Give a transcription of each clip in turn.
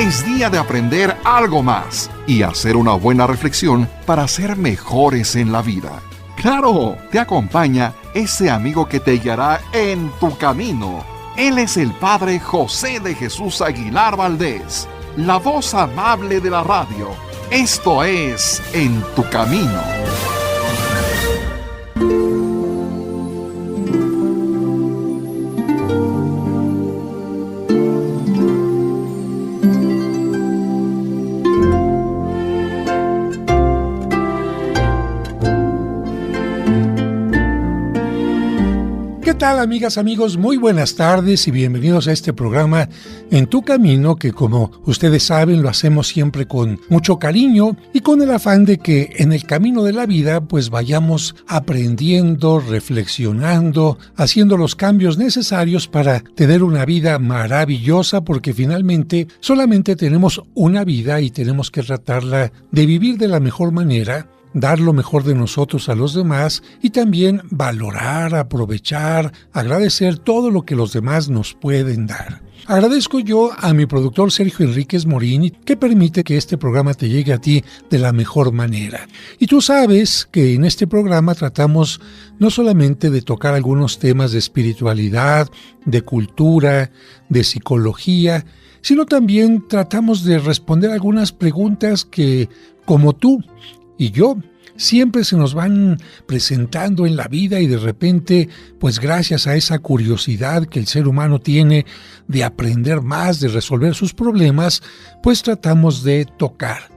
Es día de aprender algo más y hacer una buena reflexión para ser mejores en la vida. ¡Claro! Te acompaña ese amigo que te guiará en tu camino. Él es el Padre José de Jesús Aguilar Valdés, la voz amable de la radio. Esto es En tu Camino. ¿Qué tal, amigas, amigos? Muy buenas tardes y bienvenidos a este programa En tu Camino, que como ustedes saben lo hacemos siempre con mucho cariño y con el afán de que en el camino de la vida pues vayamos aprendiendo, reflexionando, haciendo los cambios necesarios para tener una vida maravillosa, porque finalmente solamente tenemos una vida y tenemos que tratarla de vivir de la mejor manera, dar lo mejor de nosotros a los demás y también valorar, aprovechar, agradecer todo lo que los demás nos pueden dar. Agradezco yo a mi productor Sergio Enríquez Morín, que permite que este programa te llegue a ti de la mejor manera. Y tú sabes que en este programa tratamos no solamente de tocar algunos temas de espiritualidad, de cultura, de psicología, sino también tratamos de responder algunas preguntas que, como tú y yo, siempre se nos van presentando en la vida y de repente, pues gracias a esa curiosidad que el ser humano tiene de aprender más, de resolver sus problemas, pues tratamos de tocar.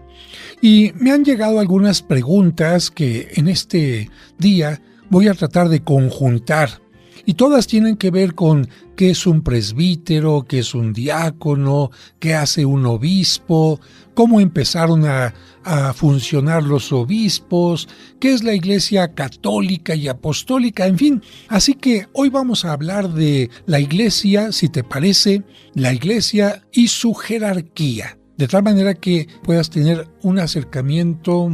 Y me han llegado algunas preguntas que en este día voy a tratar de conjuntar. Y todas tienen que ver con qué es un presbítero, qué es un diácono, qué hace un obispo, cómo empezaron a funcionar los obispos, qué es la Iglesia católica y apostólica, en fin. Así que hoy vamos a hablar de la Iglesia, si te parece, la Iglesia y su jerarquía. De tal manera que puedas tener un acercamiento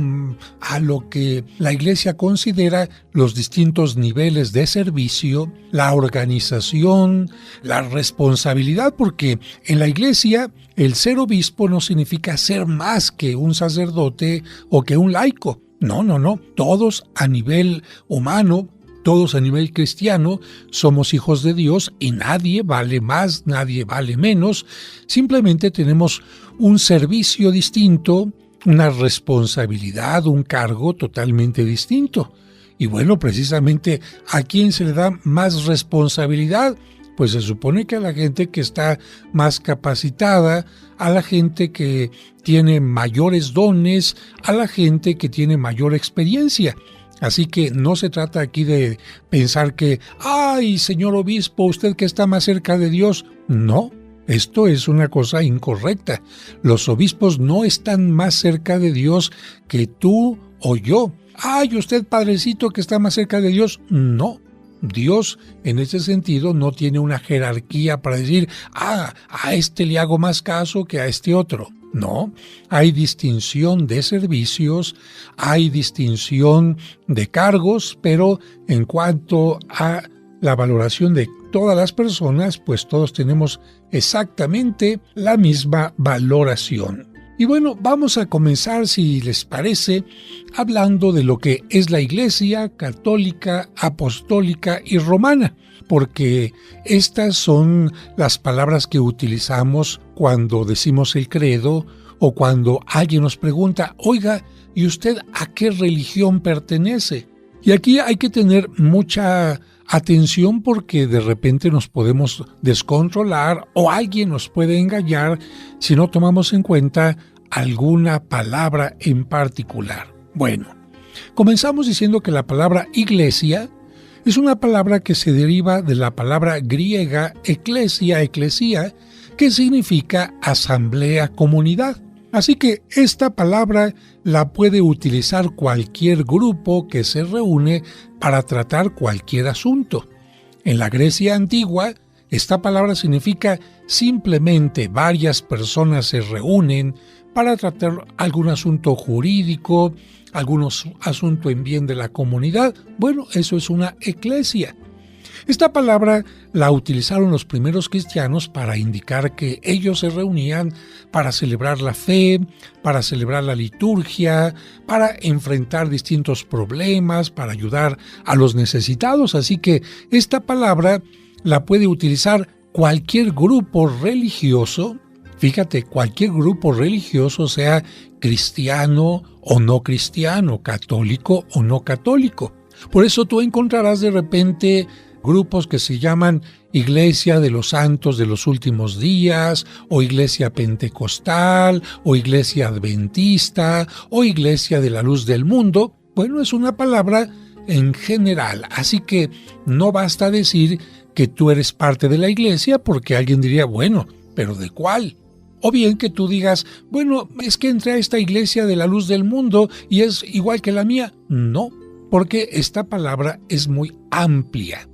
a lo que la Iglesia considera los distintos niveles de servicio, la organización, la responsabilidad, porque en la Iglesia el ser obispo no significa ser más que un sacerdote o que un laico. No. Todos a nivel humano, todos a nivel cristiano, somos hijos de Dios y nadie vale más, nadie vale menos. Simplemente tenemos un servicio distinto, una responsabilidad, un cargo totalmente distinto. Y bueno, precisamente, ¿a quién se le da más responsabilidad? Pues se supone que a la gente que está más capacitada, a la gente que tiene mayores dones, a la gente que tiene mayor experiencia. Así que no se trata aquí de pensar que, ¡ay, señor obispo, usted que está más cerca de Dios! No, esto es una cosa incorrecta. Los obispos no están más cerca de Dios que tú o yo. ¡Ay, usted, padrecito, que está más cerca de Dios! No. Dios, en ese sentido, no tiene una jerarquía para decir, a este le hago más caso que a este otro. No, hay distinción de servicios, hay distinción de cargos, pero en cuanto a la valoración de todas las personas, pues todos tenemos exactamente la misma valoración. Y bueno, vamos a comenzar, si les parece, hablando de lo que es la Iglesia católica, apostólica y romana, porque estas son las palabras que utilizamos cuando decimos el credo o cuando alguien nos pregunta, oiga, ¿y usted a qué religión pertenece? Y aquí hay que tener mucha atención porque de repente nos podemos descontrolar o alguien nos puede engañar si no tomamos en cuenta alguna palabra en particular. Bueno, comenzamos diciendo que la palabra iglesia es una palabra que se deriva de la palabra griega eclesia, que significa asamblea, comunidad. Así que esta palabra la puede utilizar cualquier grupo que se reúne para tratar cualquier asunto. En la Grecia antigua, esta palabra significa simplemente varias personas se reúnen para tratar algún asunto jurídico, algún asunto en bien de la comunidad. Bueno, eso es una eclesia. Esta palabra la utilizaron los primeros cristianos para indicar que ellos se reunían para celebrar la fe, para celebrar la liturgia, para enfrentar distintos problemas, para ayudar a los necesitados. Así que esta palabra la puede utilizar cualquier grupo religioso. Fíjate, cualquier grupo religioso, sea cristiano o no cristiano, católico o no católico. Por eso tú encontrarás de repente grupos que se llaman Iglesia de los Santos de los Últimos Días, o Iglesia Pentecostal, o Iglesia Adventista, o Iglesia de la Luz del Mundo. Bueno, es una palabra en general, así que no basta decir que tú eres parte de la iglesia, porque alguien diría, bueno, ¿pero de cuál? O bien que tú digas, bueno, es que entré a esta iglesia de la Luz del Mundo y es igual que la mía. No, porque esta palabra es muy amplia.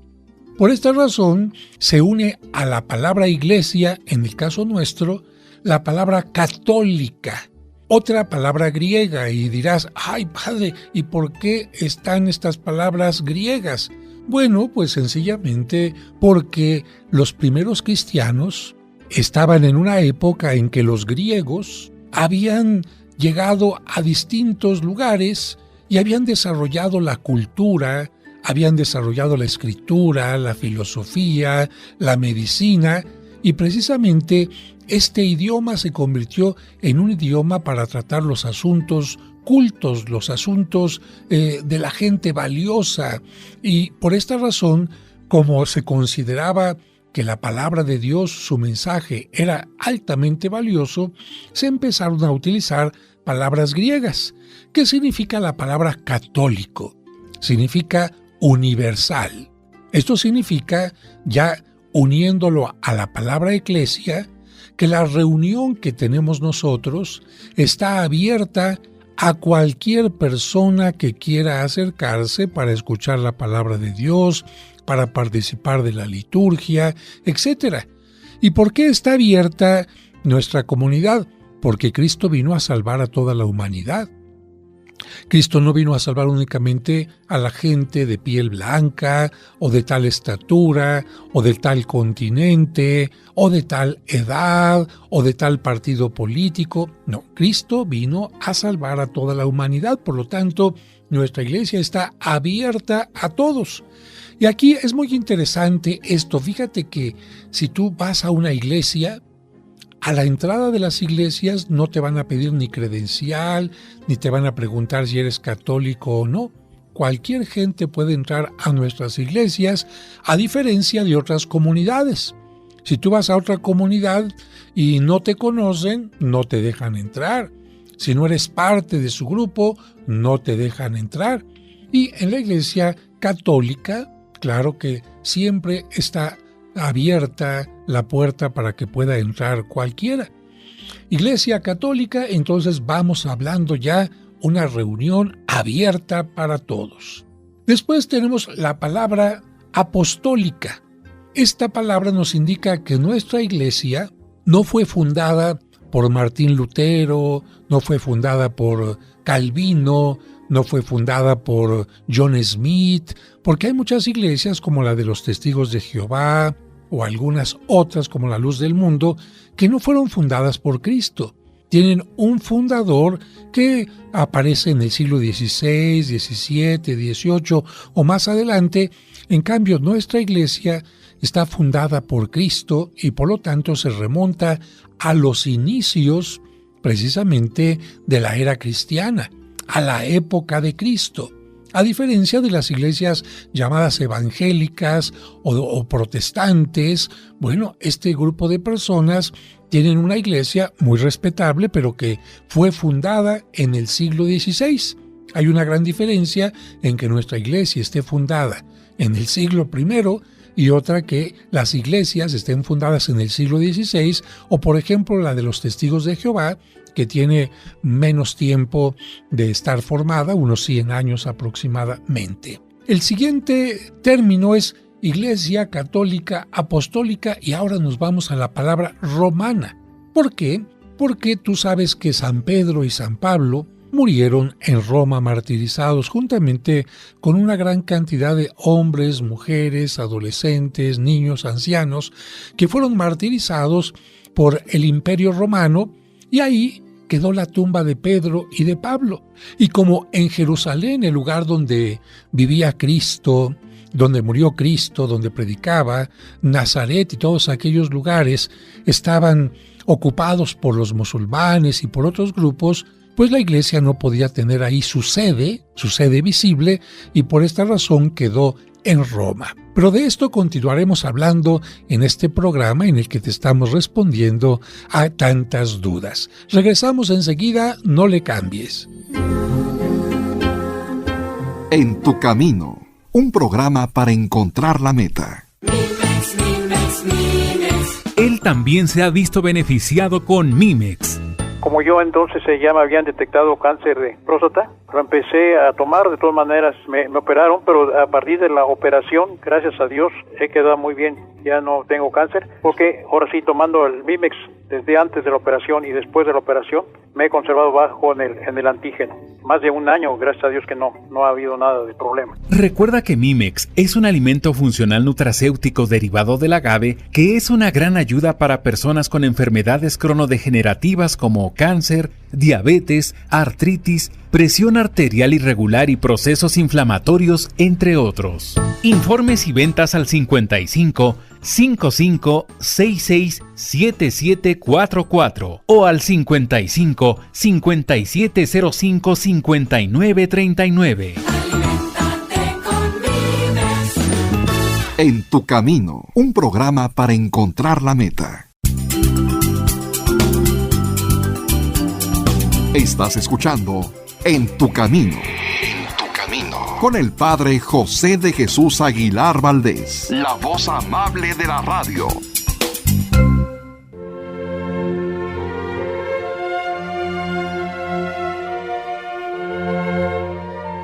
Por esta razón, se une a la palabra iglesia, en el caso nuestro, la palabra católica, otra palabra griega, y dirás, ay padre, ¿y por qué están estas palabras griegas? Bueno, pues sencillamente porque los primeros cristianos estaban en una época en que los griegos habían llegado a distintos lugares y habían desarrollado la cultura, habían desarrollado la escritura, la filosofía, la medicina, y precisamente este idioma se convirtió en un idioma para tratar los asuntos cultos, los asuntos de la gente valiosa. Y por esta razón, como se consideraba que la palabra de Dios, su mensaje, era altamente valioso, se empezaron a utilizar palabras griegas. ¿Qué significa la palabra católico? Significa universal. Esto significa, ya uniéndolo a la palabra eclesia, que la reunión que tenemos nosotros está abierta a cualquier persona que quiera acercarse para escuchar la palabra de Dios, para participar de la liturgia, etc. ¿Y por qué está abierta nuestra comunidad? Porque Cristo vino a salvar a toda la humanidad. Cristo no vino a salvar únicamente a la gente de piel blanca, o de tal estatura, o de tal continente, o de tal edad, o de tal partido político. No, Cristo vino a salvar a toda la humanidad. Por lo tanto, nuestra iglesia está abierta a todos. Y aquí es muy interesante esto. Fíjate que si tú vas a una iglesia, a la entrada de las iglesias no te van a pedir ni credencial, ni te van a preguntar si eres católico o no. Cualquier gente puede entrar a nuestras iglesias, a diferencia de otras comunidades. Si tú vas a otra comunidad y no te conocen, no te dejan entrar. Si no eres parte de su grupo, no te dejan entrar. Y en la iglesia católica, claro que siempre está abierta la puerta para que pueda entrar cualquiera. Iglesia católica, entonces vamos hablando ya una reunión abierta para todos. Después tenemos la palabra apostólica. Esta palabra nos indica que nuestra iglesia no fue fundada por Martín Lutero, no fue fundada por Calvino, no fue fundada por John Smith, porque hay muchas iglesias como la de los Testigos de Jehová, o algunas otras como la Luz del Mundo, que no fueron fundadas por Cristo. Tienen un fundador que aparece en el siglo XVI, XVII, XVIII o más adelante. En cambio, nuestra iglesia está fundada por Cristo y por lo tanto se remonta a los inicios precisamente de la era cristiana, a la época de Cristo. A diferencia de las iglesias llamadas evangélicas o protestantes, bueno, este grupo de personas tienen una iglesia muy respetable, pero que fue fundada en el siglo XVI. Hay una gran diferencia en que nuestra iglesia esté fundada en el siglo I y otra que las iglesias estén fundadas en el siglo XVI, o por ejemplo la de los Testigos de Jehová, que tiene menos tiempo de estar formada, unos 100 años aproximadamente. El siguiente término es Iglesia Católica Apostólica, y ahora nos vamos a la palabra romana. ¿Por qué? Porque tú sabes que San Pedro y San Pablo murieron en Roma martirizados juntamente con una gran cantidad de hombres, mujeres, adolescentes, niños, ancianos que fueron martirizados por el Imperio Romano, y ahí quedó la tumba de Pedro y de Pablo. Y como en Jerusalén, el lugar donde vivía Cristo, donde murió Cristo, donde predicaba, Nazaret y todos aquellos lugares estaban ocupados por los musulmanes y por otros grupos, pues la iglesia no podía tener ahí su sede visible, y por esta razón quedó en Roma. Pero de esto continuaremos hablando en este programa en el que te estamos respondiendo a tantas dudas. Regresamos enseguida, no le cambies. En tu camino, un programa para encontrar la meta. Él también se ha visto beneficiado con Mimex. Como yo entonces ya me habían detectado cáncer de próstata, pero empecé a tomar, de todas maneras me operaron, pero a partir de la operación, gracias a Dios, he quedado muy bien, ya no tengo cáncer, porque ahora sí, tomando el Mimex desde antes de la operación y después de la operación, me he conservado bajo en el antígeno. Más de un año, gracias a Dios que no ha habido nada de problema. Recuerda que Mimex es un alimento funcional nutracéutico derivado del agave que es una gran ayuda para personas con enfermedades cronodegenerativas como cáncer, diabetes, artritis, presión arterial irregular y procesos inflamatorios, entre otros. Informes y ventas al 55 55 66 7744 o al 55 5705 5939. En tu camino, un programa para encontrar la meta. Estás escuchando En tu camino. En tu camino. Con el Padre José de Jesús Aguilar Valdés, la voz amable de la radio.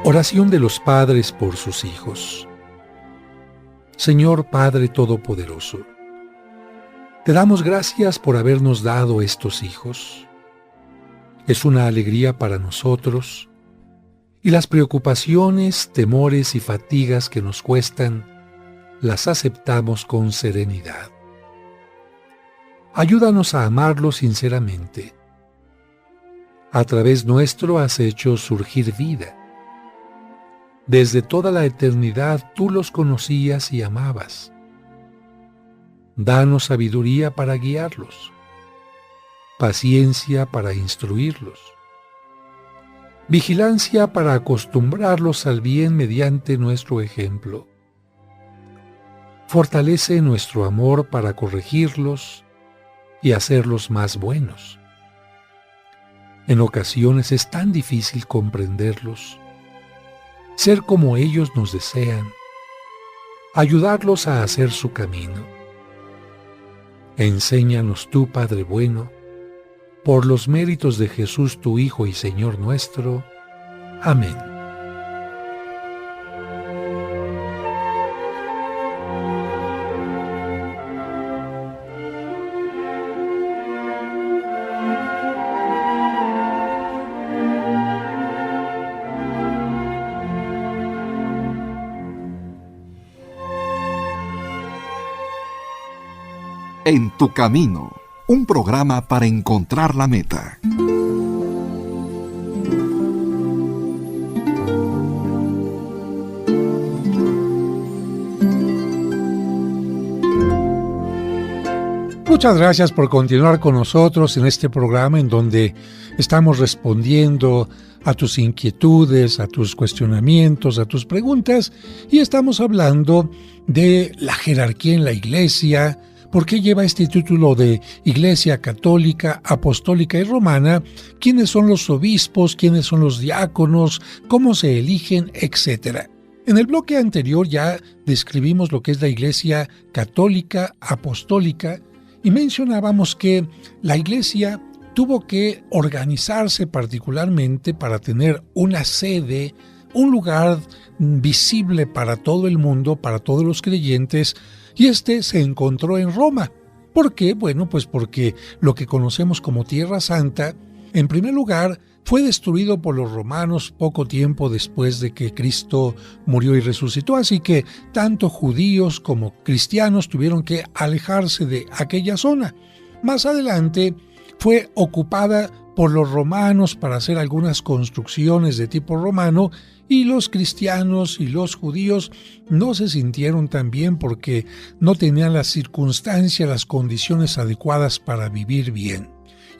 Oración de los padres por sus hijos. Señor Padre Todopoderoso, te damos gracias por habernos dado estos hijos. Es una alegría para nosotros, y las preocupaciones, temores y fatigas que nos cuestan, las aceptamos con serenidad. Ayúdanos a amarlos sinceramente. A través nuestro has hecho surgir vida. Desde toda la eternidad tú los conocías y amabas. Danos sabiduría para guiarlos, paciencia para instruirlos, vigilancia para acostumbrarlos al bien mediante nuestro ejemplo. Fortalece nuestro amor para corregirlos y hacerlos más buenos. En ocasiones es tan difícil comprenderlos, ser como ellos nos desean, ayudarlos a hacer su camino. Enséñanos tú, Padre bueno, por los méritos de Jesús tu Hijo y Señor nuestro. Amén. En tu camino, un programa para encontrar la meta. Muchas gracias por continuar con nosotros en este programa en donde estamos respondiendo a tus inquietudes, a tus cuestionamientos, a tus preguntas, y estamos hablando de la jerarquía en la Iglesia. ¿Por qué lleva este título de Iglesia Católica, Apostólica y Romana? ¿Quiénes son los obispos? ¿Quiénes son los diáconos? ¿Cómo se eligen? Etcétera. En el bloque anterior ya describimos lo que es la Iglesia Católica, Apostólica, y mencionábamos que la Iglesia tuvo que organizarse particularmente para tener una sede, un lugar visible para todo el mundo, para todos los creyentes, y este se encontró en Roma. ¿Por qué? Bueno, pues porque lo que conocemos como Tierra Santa En primer lugar, fue destruido por los romanos poco tiempo después de que Cristo murió y resucitó, así que tanto judíos como cristianos tuvieron que alejarse de aquella zona. Más adelante fue ocupada por los romanos para hacer algunas construcciones de tipo romano, y los cristianos y los judíos no se sintieron tan bien porque no tenían las circunstancias, las condiciones adecuadas para vivir bien.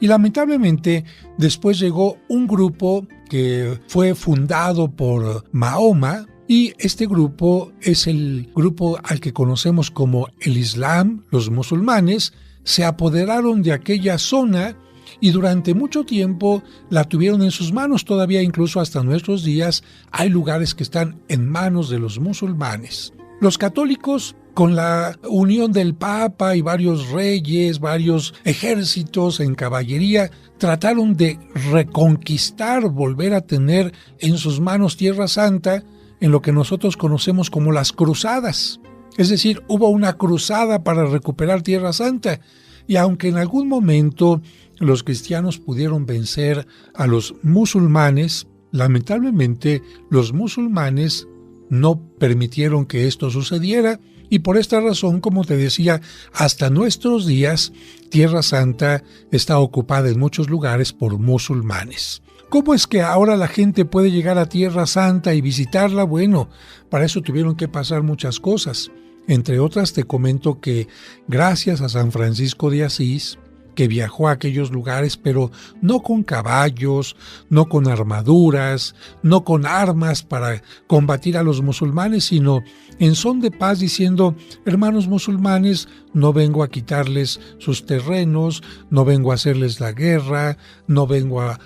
Y lamentablemente después llegó un grupo que fue fundado por Mahoma, y este grupo es el grupo al que conocemos como el Islam. Los musulmanes se apoderaron de aquella zona y durante mucho tiempo la tuvieron en sus manos. Todavía incluso hasta nuestros días hay lugares que están en manos de los musulmanes. Los católicos, con la unión del Papa y varios reyes, varios ejércitos en caballería, trataron de reconquistar, volver a tener en sus manos Tierra Santa en lo que nosotros conocemos como las cruzadas. Es decir, hubo una cruzada para recuperar Tierra Santa, y aunque en algún momento los cristianos pudieron vencer a los musulmanes, lamentablemente los musulmanes no permitieron que esto sucediera, y por esta razón, como te decía, hasta nuestros días Tierra Santa está ocupada en muchos lugares por musulmanes. ¿Cómo es que ahora la gente puede llegar a Tierra Santa y visitarla? Bueno, para eso tuvieron que pasar muchas cosas. Entre otras, te comento que gracias a San Francisco de Asís, que viajó a aquellos lugares, pero no con caballos, no con armaduras, no con armas para combatir a los musulmanes, sino en son de paz, diciendo: hermanos musulmanes, no vengo a quitarles sus terrenos, no vengo a hacerles la guerra, no vengo a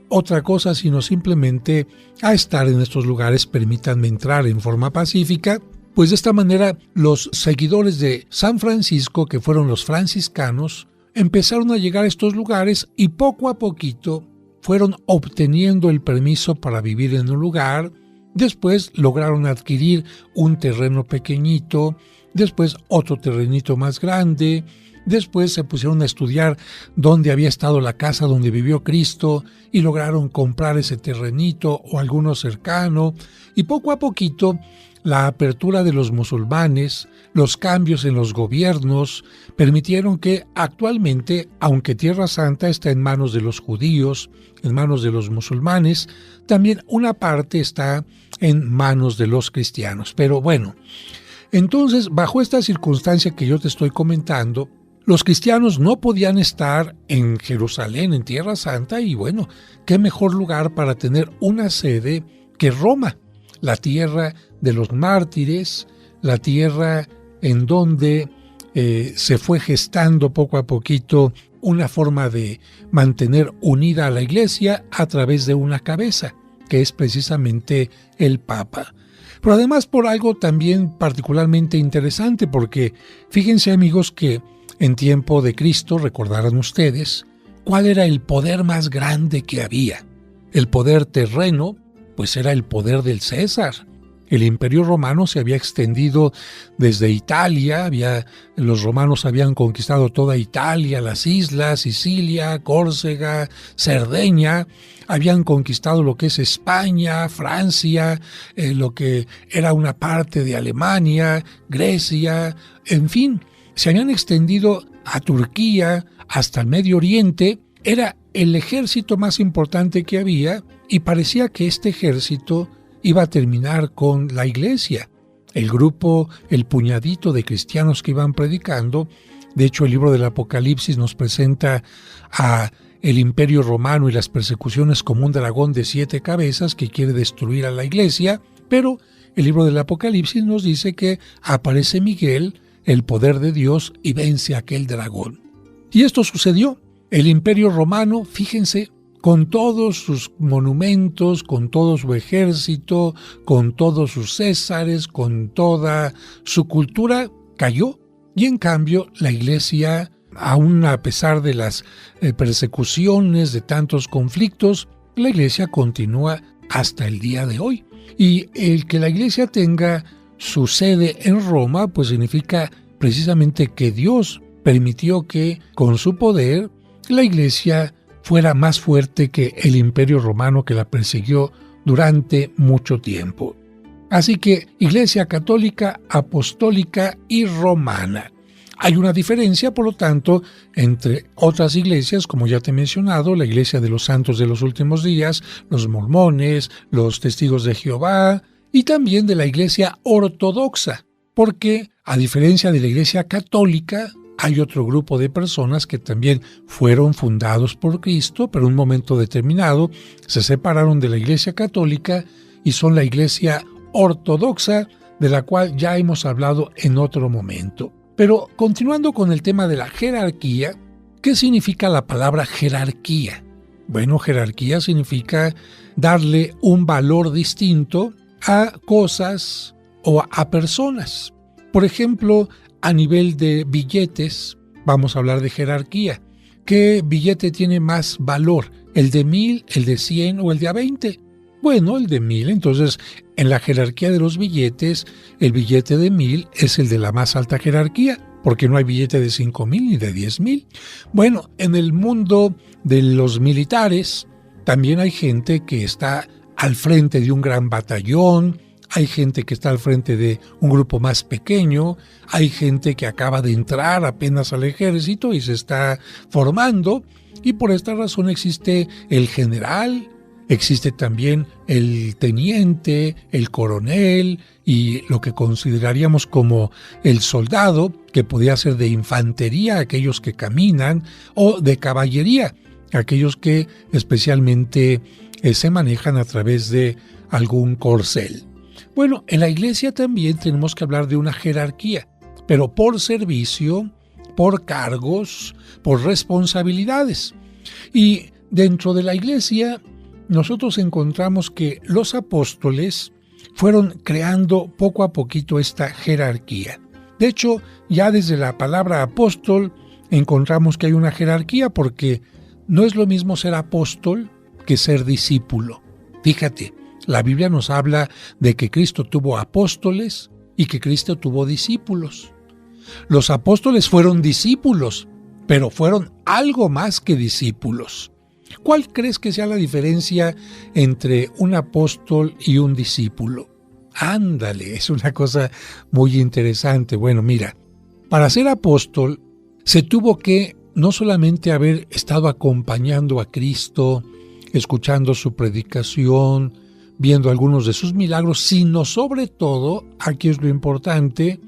otra cosa, sino simplemente a estar en estos lugares, permítanme entrar en forma pacífica. Pues de esta manera los seguidores de San Francisco, que fueron los franciscanos, empezaron a llegar a estos lugares y poco a poquito fueron obteniendo el permiso para vivir en un lugar. Después lograron adquirir un terreno pequeñito, después otro terrenito más grande. Después se pusieron a estudiar dónde había estado la casa donde vivió Cristo y lograron comprar ese terrenito o alguno cercano. Y poco a poquito la apertura de los musulmanes, los cambios en los gobiernos, permitieron que actualmente, aunque Tierra Santa está en manos de los judíos, en manos de los musulmanes, también una parte está en manos de los cristianos. Pero bueno, entonces, bajo esta circunstancia que yo te estoy comentando, los cristianos no podían estar en Jerusalén, en Tierra Santa, y bueno, qué mejor lugar para tener una sede que Roma, la tierra de los mártires, la tierra en donde se fue gestando poco a poquito una forma de mantener unida a la Iglesia a través de una cabeza, que es precisamente el Papa. Pero además por algo también particularmente interesante, porque fíjense, amigos, que en tiempo de Cristo, recordarán ustedes, ¿cuál era el poder más grande que había? El poder terreno, pues era el poder del César. El Imperio Romano se había extendido desde Italia, los romanos habían conquistado toda Italia, las islas, Sicilia, Córcega, Cerdeña, habían conquistado lo que es España, Francia, lo que era una parte de Alemania, Grecia, en fin, se habían extendido a Turquía, hasta el Medio Oriente. Era el ejército más importante que había y parecía que este ejército iba a terminar con la Iglesia. El grupo, el puñadito de cristianos que iban predicando, de hecho el libro del Apocalipsis nos presenta a el Imperio Romano y las persecuciones como un dragón de 7 cabezas que quiere destruir a la Iglesia, pero el libro del Apocalipsis nos dice que aparece Miguel, el poder de Dios, y vence a aquel dragón. Y esto sucedió. El Imperio Romano, fíjense, con todos sus monumentos, con todo su ejército, con todos sus césares, con toda su cultura, cayó. Y en cambio, la Iglesia, aún a pesar de las persecuciones, de tantos conflictos, la Iglesia continúa hasta el día de hoy. Y el que la Iglesia tenga su sede en Roma, pues significa precisamente que Dios permitió que, con su poder, la Iglesia fuera más fuerte que el Imperio Romano que la persiguió durante mucho tiempo. Así que Iglesia Católica, Apostólica y Romana. Hay una diferencia, por lo tanto, entre otras iglesias, como ya te he mencionado, la Iglesia de los Santos de los Últimos Días, los mormones, los Testigos de Jehová, y también de la Iglesia Ortodoxa, porque, a diferencia de la Iglesia Católica, hay otro grupo de personas que también fueron fundados por Cristo, pero en un momento determinado se separaron de la Iglesia Católica y son la Iglesia Ortodoxa, de la cual ya hemos hablado en otro momento. Pero continuando con el tema de la jerarquía, ¿qué significa la palabra jerarquía? Bueno, jerarquía significa darle un valor distinto a cosas o a personas. Por ejemplo, a nivel de billetes, vamos a hablar de jerarquía. ¿Qué billete tiene más valor? ¿El de 1,000, el de 100 o el de a 20? Bueno, el de 1,000. Entonces, en la jerarquía de los billetes, el billete de 1,000 es el de la más alta jerarquía, porque no hay billete de 5,000 ni de 10,000. Bueno, en el mundo de los militares, también hay gente que está al frente de un gran batallón, hay gente que está al frente de un grupo más pequeño, hay gente que acaba de entrar apenas al ejército y se está formando, y por esta razón existe el general, existe también el teniente, el coronel y lo que consideraríamos como el soldado, que podría ser de infantería, aquellos que caminan, o de caballería, aquellos que especialmente se manejan a través de algún corcel. Bueno, en la iglesia también tenemos que hablar de una jerarquía, pero por servicio, por cargos, por responsabilidades. Y dentro de la iglesia nosotros encontramos que los apóstoles fueron creando poco a poquito esta jerarquía. De hecho, ya desde la palabra apóstol encontramos que hay una jerarquía, porque no es lo mismo ser apóstol que ser discípulo. Fíjate, la Biblia nos habla de que Cristo tuvo apóstoles y que Cristo tuvo discípulos. Los apóstoles fueron discípulos, pero fueron algo más que discípulos. ¿Cuál crees que sea la diferencia entre un apóstol y un discípulo? Ándale, es una cosa muy interesante. Bueno, mira, para ser apóstol se tuvo que no solamente haber estado acompañando a Cristo, escuchando su predicación, viendo algunos de sus milagros, sino sobre todo, aquí es lo importante,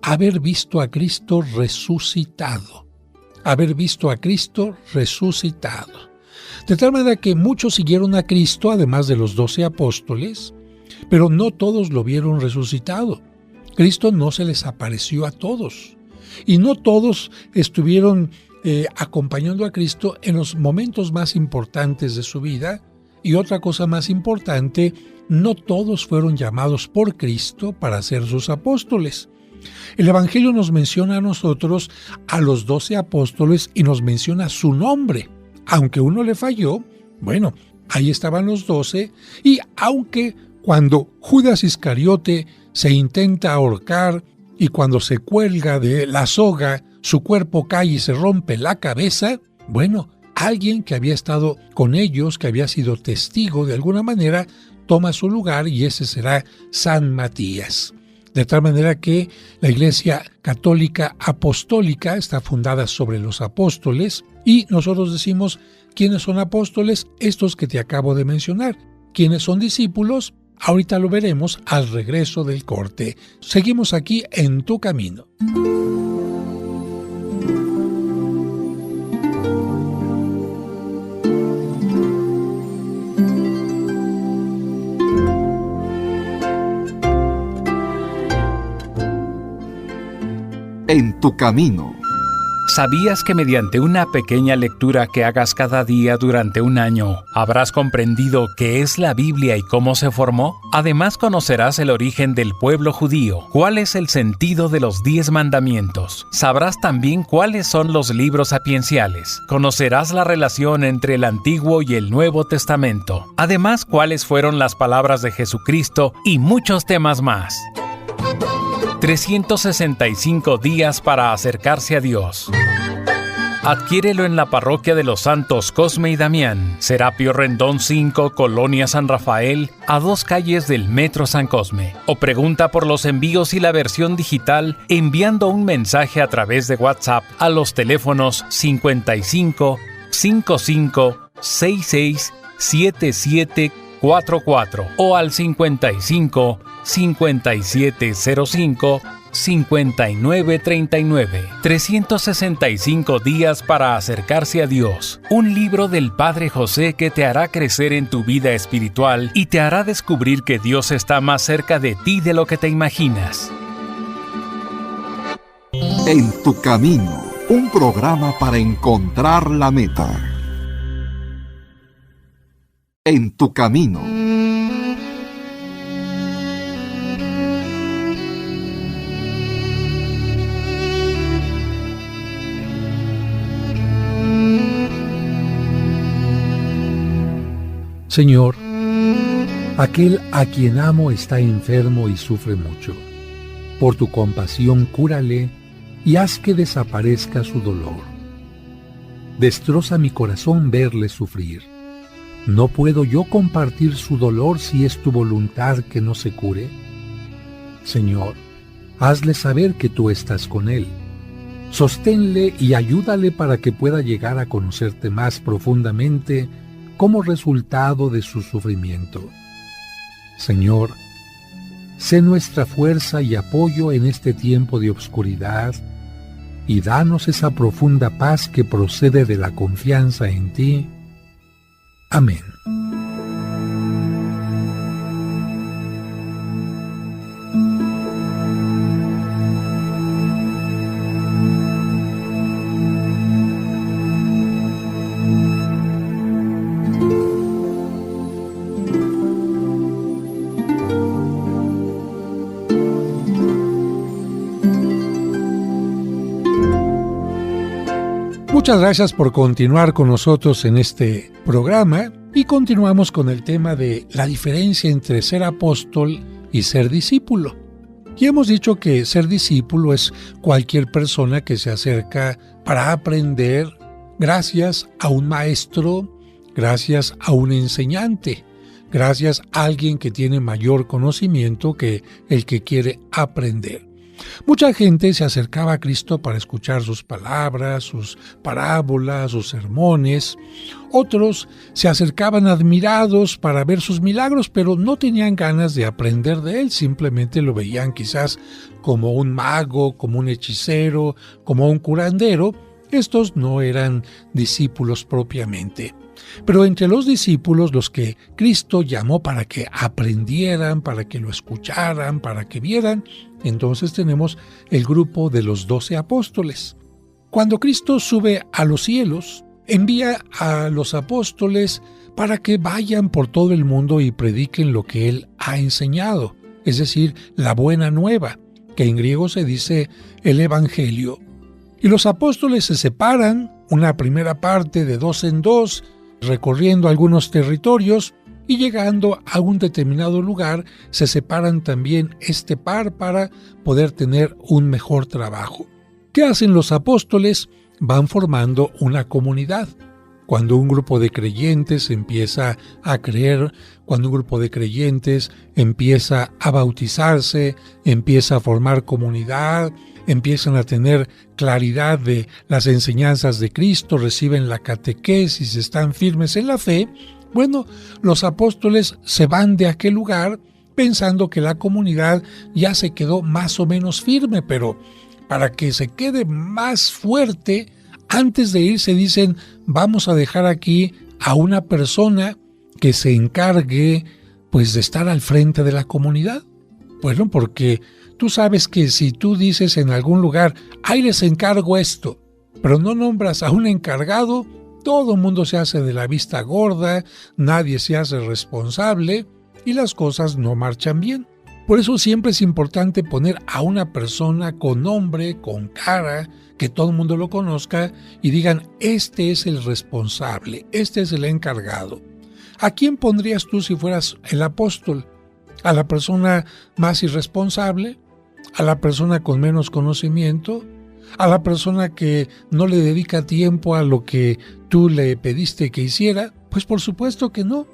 haber visto a Cristo resucitado. Haber visto a Cristo resucitado. De tal manera que muchos siguieron a Cristo, además de los 12 apóstoles, pero no todos lo vieron resucitado. Cristo no se les apareció a todos. Y no todos estuvieron acompañando a Cristo en los momentos más importantes de su vida. Y otra cosa más importante, no todos fueron llamados por Cristo para ser sus apóstoles. El Evangelio nos menciona a nosotros, a los 12 apóstoles, y nos menciona su nombre. Aunque uno le falló, bueno, ahí estaban los 12, y aunque cuando Judas Iscariote se intenta ahorcar y cuando se cuelga de la soga, su cuerpo cae y se rompe la cabeza, bueno, alguien que había estado con ellos, que había sido testigo de alguna manera, toma su lugar, y ese será San Matías. De tal manera que la Iglesia Católica Apostólica está fundada sobre los apóstoles, y nosotros decimos, ¿quiénes son apóstoles? Estos que te acabo de mencionar. ¿Quiénes son discípulos? Ahorita lo veremos al regreso del corte. Seguimos aquí en Tu Camino. En Tu Camino. ¿Sabías que mediante una pequeña lectura que hagas cada día durante un año, habrás comprendido qué es la Biblia y cómo se formó? Además, conocerás el origen del pueblo judío, cuál es el sentido de los 10 mandamientos. Sabrás también cuáles son los libros sapienciales. Conocerás la relación entre el Antiguo y el Nuevo Testamento. Además, cuáles fueron las palabras de Jesucristo y muchos temas más. 365 días para acercarse a Dios. Adquiérelo en la parroquia de los Santos Cosme y Damián, Serapio Rendón 5, Colonia San Rafael, a 2 calles del Metro San Cosme. O pregunta por los envíos y la versión digital enviando un mensaje a través de WhatsApp a los teléfonos 55 55 66 7744 o al 55 5705 5939. 365 días para acercarse a Dios. Un libro del Padre José que te hará crecer en tu vida espiritual y te hará descubrir que Dios está más cerca de ti de lo que te imaginas. En tu camino, un programa para encontrar la meta. En tu camino. Señor, aquel a quien amo está enfermo y sufre mucho. Por tu compasión cúrale y haz que desaparezca su dolor. Destroza mi corazón verle sufrir. ¿No puedo yo compartir su dolor si es tu voluntad que no se cure? Señor, hazle saber que tú estás con él. Sosténle y ayúdale para que pueda llegar a conocerte más profundamente como resultado de su sufrimiento. Señor, sé nuestra fuerza y apoyo en este tiempo de obscuridad y danos esa profunda paz que procede de la confianza en ti. Amén. Muchas gracias por continuar con nosotros en este programa y continuamos con el tema de la diferencia entre ser apóstol y ser discípulo. Y hemos dicho que ser discípulo es cualquier persona que se acerca para aprender gracias a un maestro, gracias a un enseñante, gracias a alguien que tiene mayor conocimiento que el que quiere aprender. Mucha gente se acercaba a Cristo para escuchar sus palabras, sus parábolas, sus sermones. Otros se acercaban admirados para ver sus milagros, pero no tenían ganas de aprender de él. Simplemente lo veían quizás como un mago, como un hechicero, como un curandero. Estos no eran discípulos propiamente. Pero entre los discípulos, los que Cristo llamó para que aprendieran, para que lo escucharan, para que vieran, entonces tenemos el grupo de los 12 apóstoles. Cuando Cristo sube a los cielos, envía a los apóstoles para que vayan por todo el mundo y prediquen lo que Él ha enseñado, es decir, la buena nueva, que en griego se dice el Evangelio. Y los apóstoles se separan, una primera parte de 2 en 2, recorriendo algunos territorios y llegando a un determinado lugar, se separan también este par para poder tener un mejor trabajo. ¿Qué hacen los apóstoles? Van formando una comunidad. Cuando un grupo de creyentes empieza a creer, cuando un grupo de creyentes empieza a bautizarse, empieza a formar comunidad, empiezan a tener claridad de las enseñanzas de Cristo, reciben la catequesis, están firmes en la fe, bueno, los apóstoles se van de aquel lugar pensando que la comunidad ya se quedó más o menos firme, pero para que se quede más fuerte, antes de irse dicen, vamos a dejar aquí a una persona que se encargue pues de estar al frente de la comunidad. Bueno, porque tú sabes que si tú dices en algún lugar, ahí les encargo esto, pero no nombras a un encargado, todo el mundo se hace de la vista gorda, nadie se hace responsable y las cosas no marchan bien. Por eso siempre es importante poner a una persona con nombre, con cara, que todo el mundo lo conozca y digan, este es el responsable, este es el encargado. ¿A quién pondrías tú si fueras el apóstol? ¿A la persona más irresponsable? ¿A la persona con menos conocimiento? a la persona que no le dedica tiempo a lo que tú le pediste que hiciera? Pues por supuesto que no.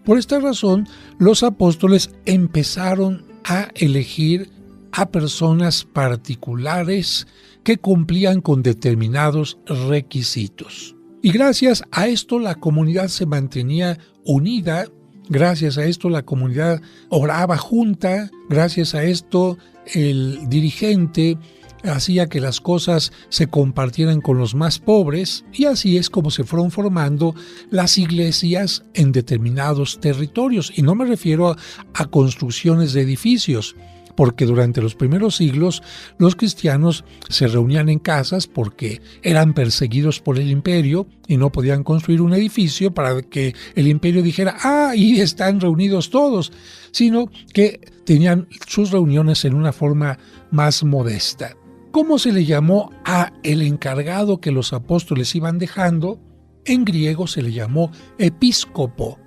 Por esta razón, los apóstoles empezaron a elegir a personas particulares que cumplían con determinados requisitos. Y gracias a esto la comunidad se mantenía unida, gracias a esto la comunidad oraba junta, gracias a esto el dirigente hacía que las cosas se compartieran con los más pobres, y así es como se fueron formando las iglesias en determinados territorios. Y no me refiero a construcciones de edificios, porque durante los primeros siglos los cristianos se reunían en casas porque eran perseguidos por el imperio y no podían construir un edificio para que el imperio dijera, ahí están reunidos todos, sino que tenían sus reuniones en una forma más modesta. ¿Cómo se le llamó a el encargado que los apóstoles iban dejando? En griego se le llamó episcopo,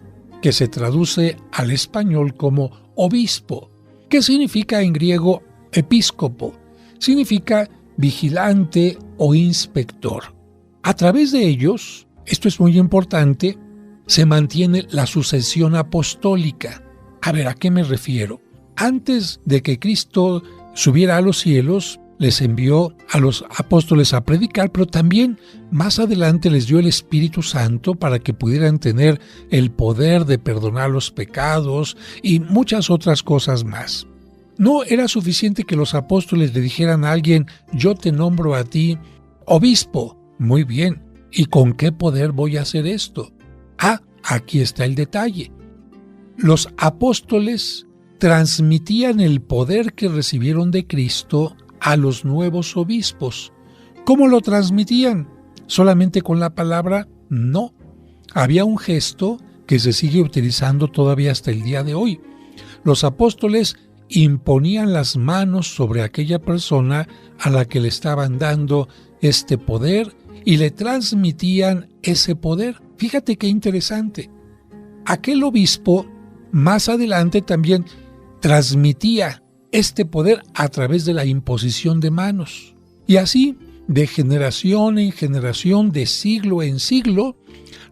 que se traduce al español como obispo. ¿Qué significa en griego episcopo? Significa vigilante o inspector. A través de ellos, esto es muy importante, se mantiene la sucesión apostólica. A ver, ¿a qué me refiero? Antes de que Cristo subiera a los cielos, les envió a los apóstoles a predicar, pero también más adelante les dio el Espíritu Santo para que pudieran tener el poder de perdonar los pecados y muchas otras cosas más. No era suficiente que los apóstoles le dijeran a alguien, yo te nombro a ti obispo. Muy bien, ¿y con qué poder voy a hacer esto? Aquí está el detalle. Los apóstoles transmitían el poder que recibieron de Cristo a los nuevos obispos. ¿Cómo lo transmitían? ¿Solamente con la palabra? No. Había un gesto que se sigue utilizando todavía hasta el día de hoy. Los apóstoles imponían las manos sobre aquella persona a la que le estaban dando este poder y le transmitían ese poder. Fíjate qué interesante. Aquel obispo más adelante también transmitía este poder a través de la imposición de manos. Y así, de generación en generación, de siglo en siglo,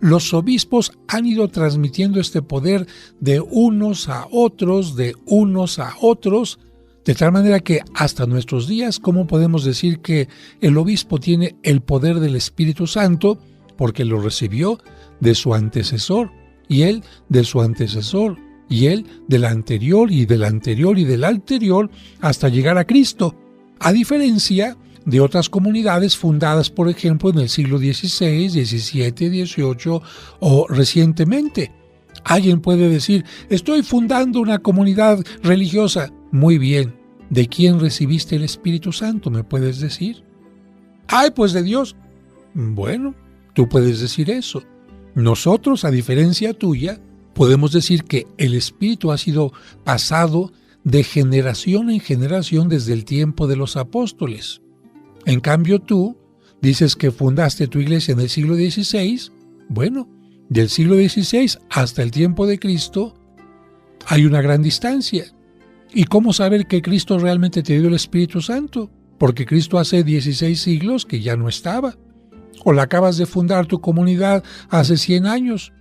los obispos han ido transmitiendo este poder de unos a otros, de tal manera que hasta nuestros días, ¿cómo podemos decir que el obispo tiene el poder del Espíritu Santo? Porque lo recibió de su antecesor, y él de su antecesor, y él del anterior y del anterior y del anterior hasta llegar a Cristo. A diferencia de otras comunidades fundadas, por ejemplo, en el siglo XVI, XVII, XVIII o recientemente. Alguien puede decir, estoy fundando una comunidad religiosa. Muy bien, ¿de quién recibiste el Espíritu Santo? ¿Me puedes decir? Pues de Dios. Bueno, tú puedes decir eso. Nosotros, a diferencia tuya, podemos decir que el Espíritu ha sido pasado de generación en generación desde el tiempo de los apóstoles. En cambio tú dices que fundaste tu iglesia en el siglo XVI. Bueno, del siglo XVI hasta el tiempo de Cristo hay una gran distancia. ¿Y cómo saber que Cristo realmente te dio el Espíritu Santo? Porque Cristo hace 16 siglos que ya no estaba. O la acabas de fundar tu comunidad hace 100 años.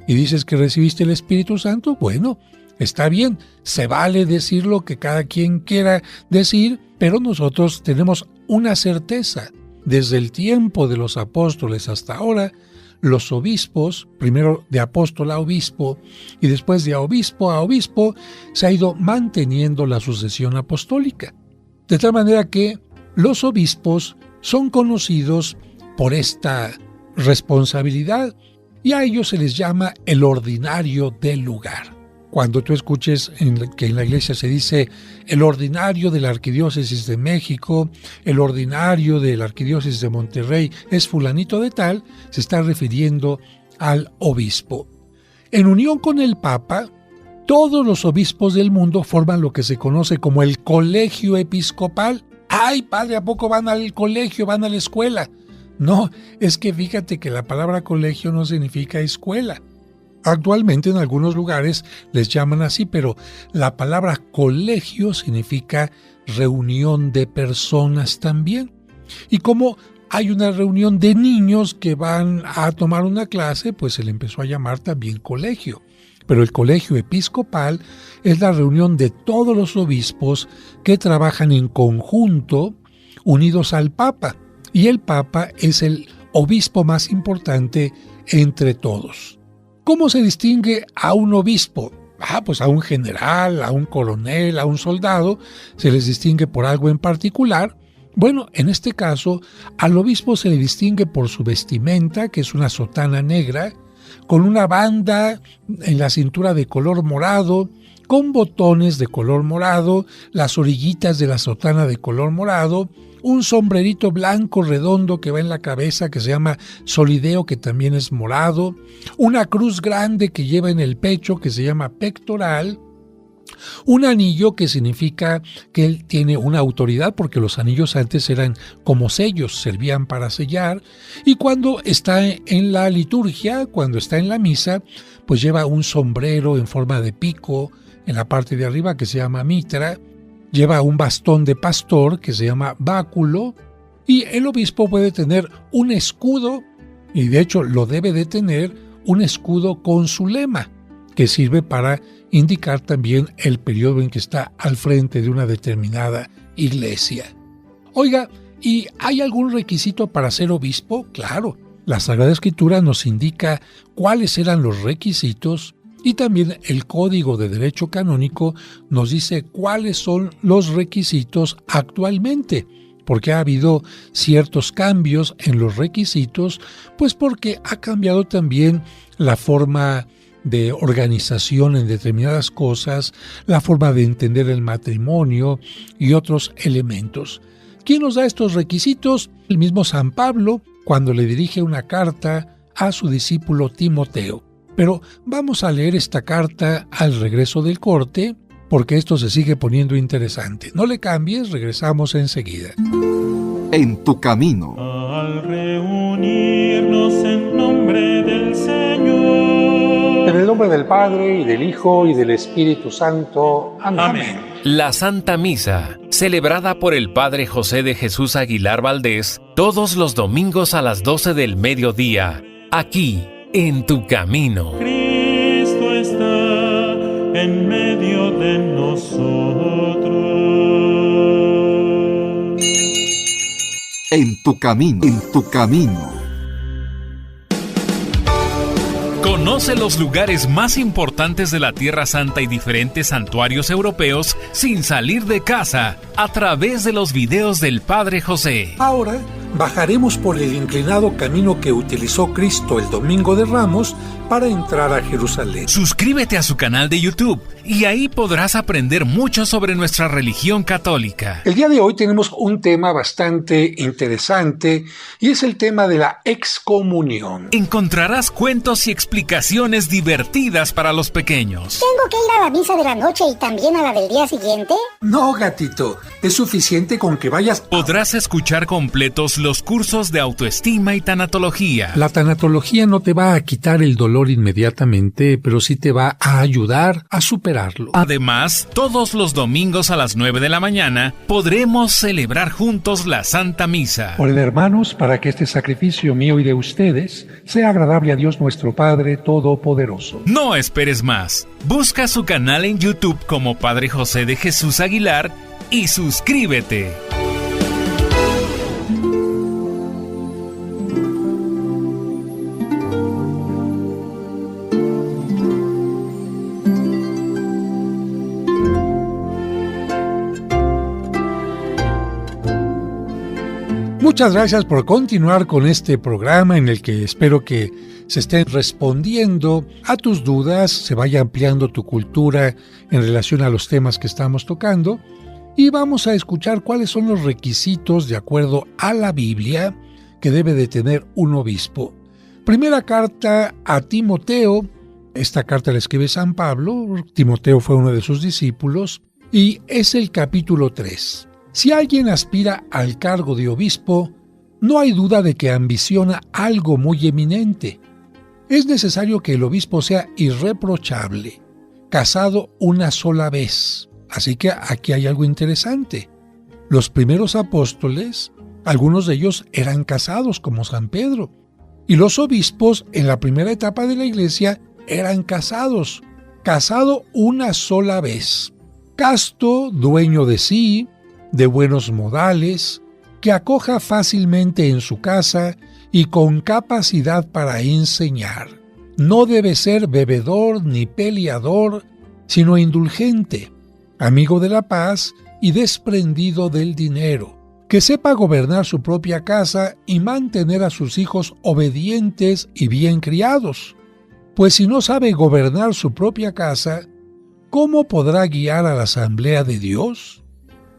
Y dices que recibiste el Espíritu Santo. Bueno, está bien, se vale decir lo que cada quien quiera decir, pero nosotros tenemos una certeza. Desde el tiempo de los apóstoles hasta ahora, los obispos, primero de apóstol a obispo y después de obispo a obispo, se ha ido manteniendo la sucesión apostólica. De tal manera que los obispos son conocidos por esta responsabilidad, y a ellos se les llama el ordinario del lugar. Cuando tú escuches que en la iglesia se dice el ordinario de la Arquidiócesis de México, el ordinario de la Arquidiócesis de Monterrey es fulanito de tal, se está refiriendo al obispo. En unión con el Papa, todos los obispos del mundo forman lo que se conoce como el colegio episcopal. ¡Ay, padre, ¿a poco van al colegio, van a la escuela? No, es que fíjate que la palabra colegio no significa escuela. Actualmente en algunos lugares les llaman así, pero la palabra colegio significa reunión de personas también. Y como hay una reunión de niños que van a tomar una clase, pues se le empezó a llamar también colegio. Pero el colegio episcopal es la reunión de todos los obispos que trabajan en conjunto, unidos al Papa. Y el Papa es el obispo más importante entre todos. ¿Cómo se distingue a un obispo? Pues a un general, a un coronel, a un soldado, se les distingue por algo en particular. Bueno, en este caso, al obispo se le distingue por su vestimenta, que es una sotana negra, con una banda en la cintura de color morado, con botones de color morado, las orillitas de la sotana de color morado, un sombrerito blanco redondo que va en la cabeza que se llama solideo, que también es morado, una cruz grande que lleva en el pecho que se llama pectoral, un anillo que significa que él tiene una autoridad, porque los anillos antes eran como sellos, servían para sellar, y cuando está en la liturgia, cuando está en la misa, pues lleva un sombrero en forma de pico en la parte de arriba que se llama mitra, lleva un bastón de pastor que se llama báculo, y el obispo puede tener un escudo, y de hecho lo debe de tener, un escudo con su lema, que sirve para indicar también el periodo en que está al frente de una determinada iglesia. Oiga, ¿y hay algún requisito para ser obispo? Claro, la Sagrada Escritura nos indica cuáles eran los requisitos, y también el Código de Derecho Canónico nos dice cuáles son los requisitos actualmente, porque ha habido ciertos cambios en los requisitos, pues porque ha cambiado también la forma de organización en determinadas cosas, la forma de entender el matrimonio y otros elementos. ¿Quién nos da estos requisitos? El mismo San Pablo, cuando le dirige una carta a su discípulo Timoteo. Pero vamos a leer esta carta al regreso del corte, porque esto se sigue poniendo interesante. No le cambies, regresamos enseguida. En tu camino. Al reunirnos en nombre del Señor. En el nombre del Padre, y del Hijo, y del Espíritu Santo. Amén. La Santa Misa, celebrada por el Padre José de Jesús Aguilar Valdés, todos los domingos a las 12 del mediodía, aquí, en tu camino. Cristo está en medio de nosotros. En tu camino. En tu camino. Conoce los lugares más importantes de la Tierra Santa y diferentes santuarios europeos sin salir de casa a través de los videos del Padre José. Ahora bajaremos por el inclinado camino que utilizó Cristo el Domingo de Ramos para entrar a Jerusalén. Suscríbete a su canal de YouTube y ahí podrás aprender mucho sobre nuestra religión católica. El día de hoy tenemos un tema bastante interesante y es el tema de la excomunión. Encontrarás cuentos y explicaciones divertidas para los pequeños. ¿Tengo que ir a la misa de la noche y también a la del día siguiente? No, gatito, es suficiente con que vayas. Podrás escuchar completos los cursos de autoestima y tanatología. La tanatología no te va a quitar el dolor inmediatamente, pero sí te va a ayudar a superarlo. Además, todos los domingos a las 9 de la mañana podremos celebrar juntos la Santa Misa. Oren, hermanos, para que este sacrificio mío y de ustedes sea agradable a Dios nuestro Padre Todopoderoso. No esperes más. Busca su canal en YouTube como Padre José de Jesús Aguilar y suscríbete. Muchas gracias por continuar con este programa en el que espero que se estén respondiendo a tus dudas, se vaya ampliando tu cultura en relación a los temas que estamos tocando, y vamos a escuchar cuáles son los requisitos de acuerdo a la Biblia que debe de tener un obispo. Primera carta a Timoteo. Esta carta la escribe San Pablo. Timoteo fue uno de sus discípulos y es el capítulo 3. Si alguien aspira al cargo de obispo, no hay duda de que ambiciona algo muy eminente. Es necesario que el obispo sea irreprochable, casado una sola vez. Así que aquí hay algo interesante. Los primeros apóstoles Algunos de ellos eran casados, como San Pedro. Y los obispos, en la primera etapa de la Iglesia, eran casados. Casado una sola vez. Casto, dueño de sí, de buenos modales, que acoja fácilmente en su casa y con capacidad para enseñar. No debe ser bebedor ni peleador, sino indulgente, amigo de la paz y desprendido del dinero, que sepa gobernar su propia casa y mantener a sus hijos obedientes y bien criados. Pues si no sabe gobernar su propia casa, ¿cómo podrá guiar a la asamblea de Dios?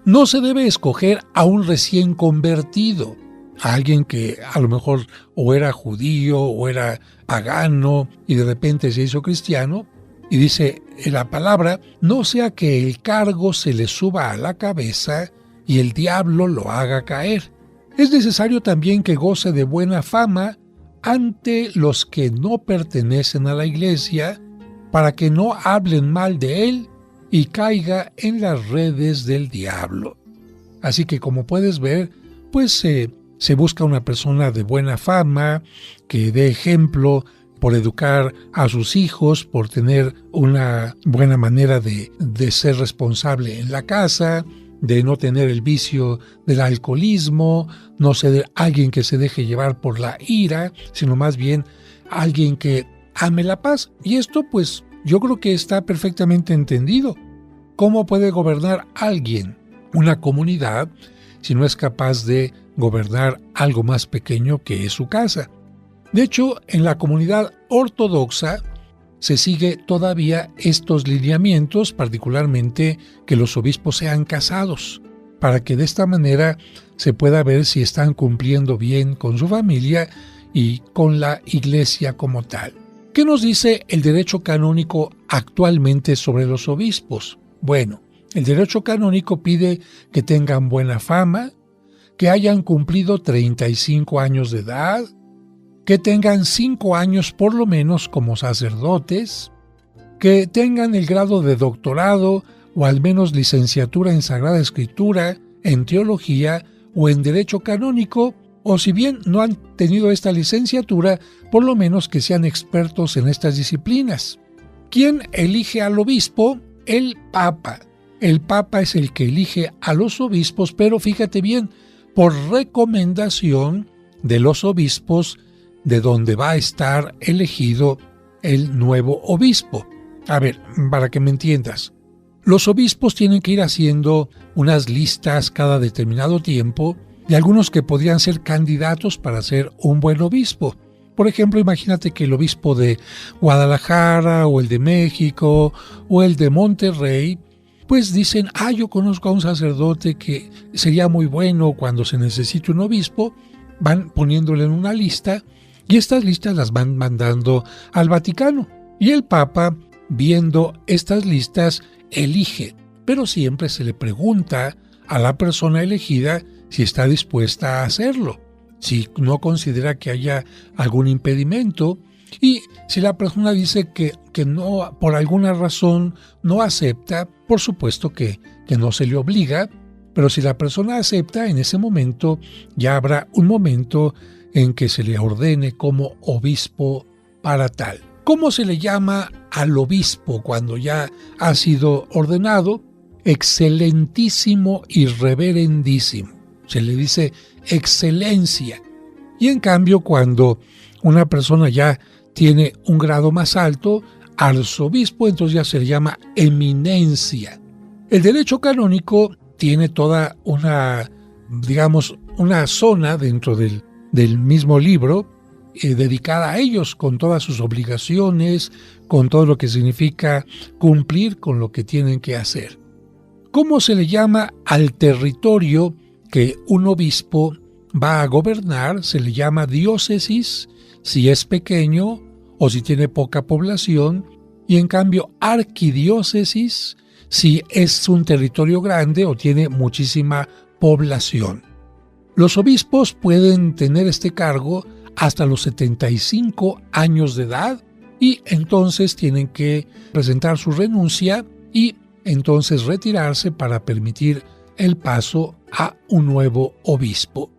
No se debe escoger a un recién convertido, a alguien que a lo mejor o era judío o era pagano y de repente se hizo cristiano. Y dice en la palabra, no sea que el cargo se le suba a la cabeza y el diablo lo haga caer. Es necesario también que goce de buena fama ante los que no pertenecen a la Iglesia, para que no hablen mal de él y caiga en las redes del diablo. Así que, como puedes ver, pues se busca una persona de buena fama, que dé ejemplo por educar a sus hijos, por tener una buena manera de ser responsable en la casa, de no tener el vicio del alcoholismo, no ser alguien que se deje llevar por la ira, sino más bien alguien que ame la paz. Y esto, pues, yo creo que está perfectamente entendido. ¿Cómo puede gobernar alguien una comunidad si no es capaz de gobernar algo más pequeño que es su casa? De hecho, en la comunidad ortodoxa se sigue todavía estos lineamientos, particularmente que los obispos sean casados, para que de esta manera se pueda ver si están cumpliendo bien con su familia y con la Iglesia como tal. ¿Qué nos dice el derecho canónico actualmente sobre los obispos? Bueno, el derecho canónico pide que tengan buena fama, que hayan cumplido 35 años de edad, que tengan 5 años por lo menos como sacerdotes, que tengan el grado de doctorado o al menos licenciatura en Sagrada Escritura, en teología o en derecho canónico, o si bien no han tenido esta licenciatura, por lo menos que sean expertos en estas disciplinas. ¿Quién elige al obispo? El Papa. El Papa es el que elige a los obispos, pero fíjate bien, por recomendación de los obispos de donde va a estar elegido el nuevo obispo. A ver, para que me entiendas, los obispos tienen que ir haciendo unas listas cada determinado tiempo de algunos que podrían ser candidatos para ser un buen obispo. Por ejemplo, imagínate que el obispo de Guadalajara o el de México o el de Monterrey, pues dicen, yo conozco a un sacerdote que sería muy bueno cuando se necesite un obispo, van poniéndole en una lista y estas listas las van mandando al Vaticano. Y el Papa, viendo estas listas, elige, pero siempre se le pregunta a la persona elegida si está dispuesta a hacerlo, si no considera que haya algún impedimento, y si la persona dice que no, por alguna razón no acepta, por supuesto que no se le obliga, pero si la persona acepta, en ese momento ya habrá un momento en que se le ordene como obispo para tal. ¿Cómo se le llama al obispo cuando ya ha sido ordenado? Excelentísimo y reverendísimo. Se le dice excelencia. Y en cambio, cuando una persona ya tiene un grado más alto, arzobispo, entonces ya se le llama eminencia. El derecho canónico tiene toda una zona dentro del mismo libro dedicada a ellos, con todas sus obligaciones, con todo lo que significa cumplir con lo que tienen que hacer. ¿Cómo se le llama al territorio que un obispo va a gobernar? Se le llama diócesis, si es pequeño o si tiene poca población, y en cambio arquidiócesis, si es un territorio grande o tiene muchísima población. Los obispos pueden tener este cargo hasta los 75 años de edad y entonces tienen que presentar su renuncia y entonces retirarse para permitir el paso a un nuevo obispo.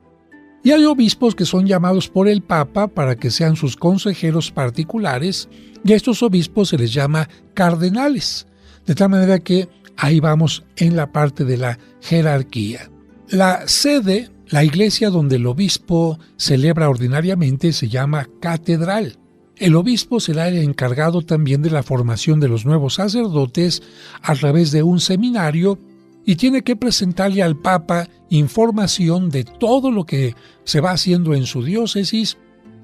Y hay obispos que son llamados por el Papa para que sean sus consejeros particulares, y a estos obispos se les llama cardenales. De tal manera que ahí vamos en la parte de la jerarquía. La sede, la iglesia donde el obispo celebra ordinariamente, se llama catedral. El obispo será el encargado también de la formación de los nuevos sacerdotes a través de un seminario y tiene que presentarle al Papa información de todo lo que se va haciendo en su diócesis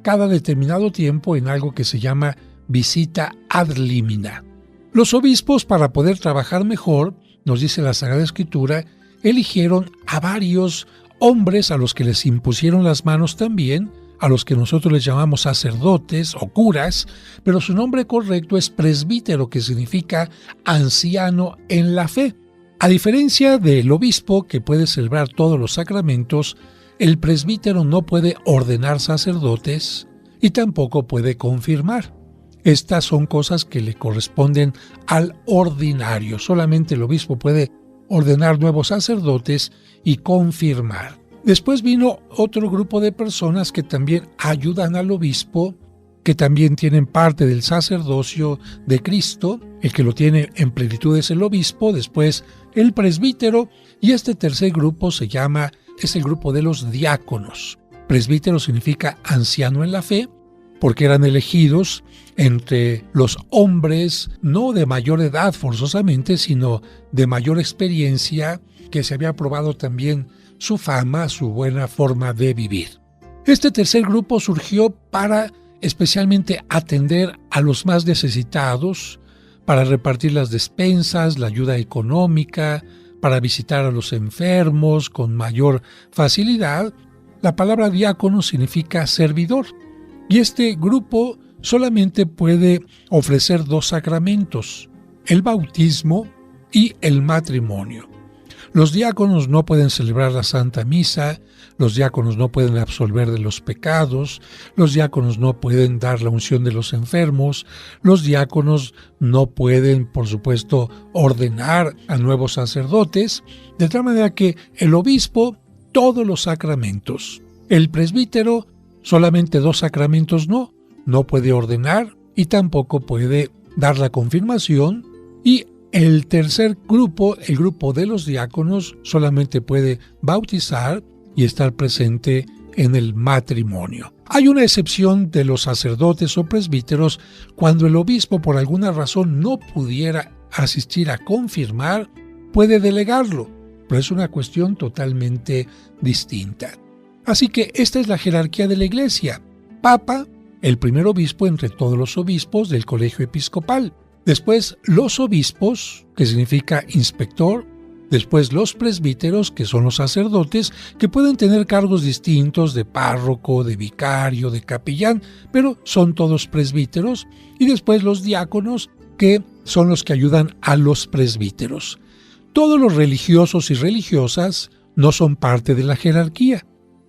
cada determinado tiempo en algo que se llama visita ad limina. Los obispos, para poder trabajar mejor, nos dice la Sagrada Escritura, eligieron a varios hombres a los que les impusieron las manos también, a los que nosotros les llamamos sacerdotes o curas, pero su nombre correcto es presbítero, que significa anciano en la fe. A diferencia del obispo, que puede celebrar todos los sacramentos, el presbítero no puede ordenar sacerdotes y tampoco puede confirmar. Estas son cosas que le corresponden al ordinario. Solamente el obispo puede ordenar nuevos sacerdotes y confirmar. Después vino otro grupo de personas que también ayudan al obispo, que también tienen parte del sacerdocio de Cristo. El que lo tiene en plenitud es el obispo, después el presbítero, y este tercer grupo es el grupo de los diáconos. Presbítero significa anciano en la fe, porque eran elegidos entre los hombres no de mayor edad forzosamente, sino de mayor experiencia, que se había probado también su fama, su buena forma de vivir. Este tercer grupo surgió para especialmente atender a los más necesitados, para repartir las despensas, la ayuda económica, para visitar a los enfermos con mayor facilidad. La palabra diácono significa servidor, y este grupo solamente puede ofrecer 2 sacramentos, el bautismo y el matrimonio. Los diáconos no pueden celebrar la Santa Misa, los diáconos no pueden absolver de los pecados, los diáconos no pueden dar la unción de los enfermos, los diáconos no pueden, por supuesto, ordenar a nuevos sacerdotes, de tal manera que el obispo, todos los sacramentos. El presbítero, solamente 2 sacramentos no puede ordenar y tampoco puede dar la confirmación, y el tercer grupo, el grupo de los diáconos, solamente puede bautizar y estar presente en el matrimonio. Hay una excepción de los sacerdotes o presbíteros cuando el obispo por alguna razón no pudiera asistir a confirmar, puede delegarlo, pero es una cuestión totalmente distinta. Así que esta es la jerarquía de la Iglesia. Papa, el primer obispo entre todos los obispos del colegio episcopal. Después los obispos, que significa inspector. Después los presbíteros, que son los sacerdotes, que pueden tener cargos distintos de párroco, de vicario, de capellán, pero son todos presbíteros. Y después los diáconos, que son los que ayudan a los presbíteros. Todos los religiosos y religiosas no son parte de la jerarquía.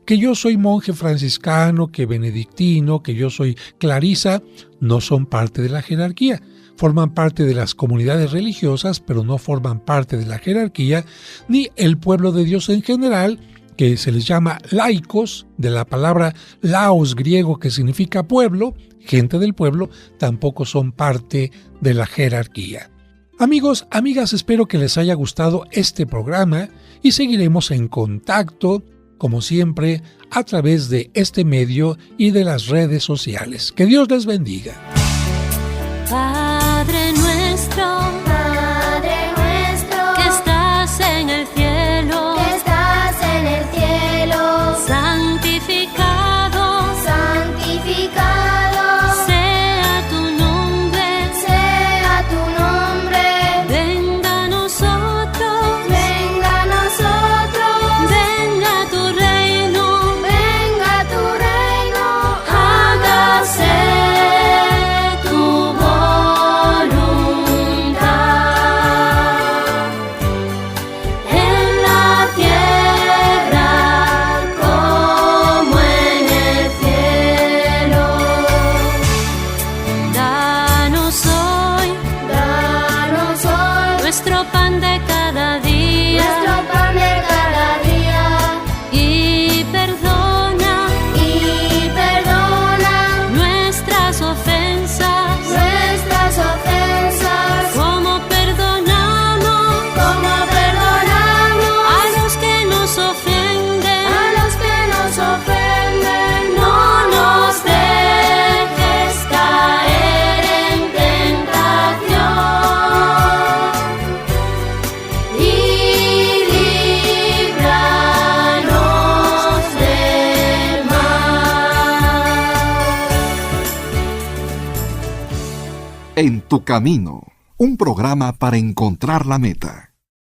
Que yo soy monje franciscano, que benedictino, que yo soy clarisa, no son parte de la jerarquía. Forman parte de las comunidades religiosas, pero no forman parte de la jerarquía, ni el pueblo de Dios en general, que se les llama laicos, de la palabra laos griego, que significa pueblo, gente del pueblo, tampoco son parte de la jerarquía. Amigos, amigas, espero que les haya gustado este programa y seguiremos en contacto, como siempre, a través de este medio y de las redes sociales. Que Dios les bendiga. Padre nuestro, que estás en el cielo, santificado, sea tu nombre, venga a nosotros, venga tu reino, hágase tu voluntad. En tu camino, un programa para encontrar la meta.